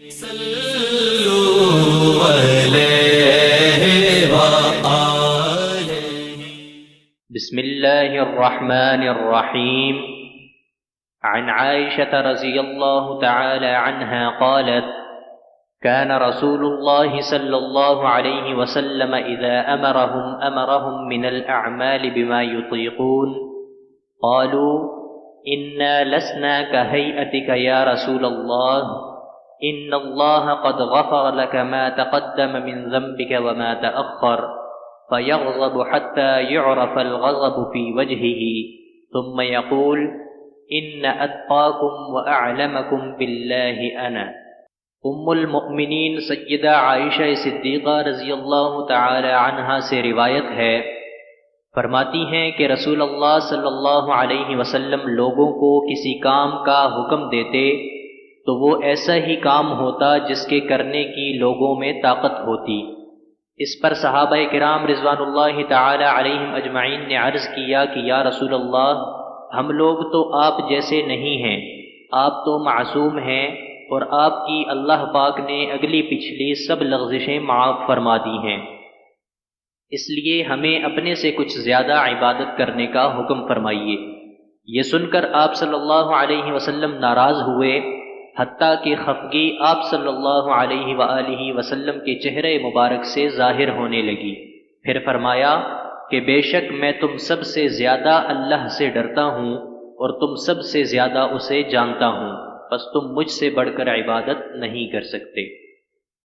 بسم الله الرحمن الرحيم. عن عائشة رضي الله تعالى عنها قالت: كان رسول الله صلى الله عليه وسلم إذا أمرهم من الأعمال بما يطيقون قالوا: إنا لسنا كهيئتك يا رسول الله، إن الله قد غفر لك ما تقدم من ذنبك وما تأخر، فيغضب حتى يعرف الغضب في وجهه، ثم يقول: إن أتقاكم وأعلمكم بالله أنا. ام المؤمنین سیدہ عائشہ صدیقہ رضی اللہ تعالی عنہا سے روایت ہے، فرماتی ہیں کہ رسول اللہ صلی اللہ علیہ وسلم لوگوں کو کسی کام کا حکم دیتے تو وہ ایسا ہی کام ہوتا جس کے کرنے کی لوگوں میں طاقت ہوتی۔ اس پر صحابہ کرام رضوان اللہ تعالی علیہم اجمعین نے عرض کیا کہ یا رسول اللہ، ہم لوگ تو آپ جیسے نہیں ہیں، آپ تو معصوم ہیں اور آپ کی اللہ پاک نے اگلی پچھلی سب لغزشیں معاف فرما دی ہیں، اس لیے ہمیں اپنے سے کچھ زیادہ عبادت کرنے کا حکم فرمائیے۔ یہ سن کر آپ صلی اللہ علیہ وسلم ناراض ہوئے، حتیٰ کہ خفگی آپ صلی اللہ علیہ وآلہ وسلم کے چہرے مبارک سے ظاہر ہونے لگی۔ پھر فرمایا کہ بے شک میں تم سب سے زیادہ اللہ سے ڈرتا ہوں اور تم سب سے زیادہ اسے جانتا ہوں، بس تم مجھ سے بڑھ کر عبادت نہیں کر سکتے۔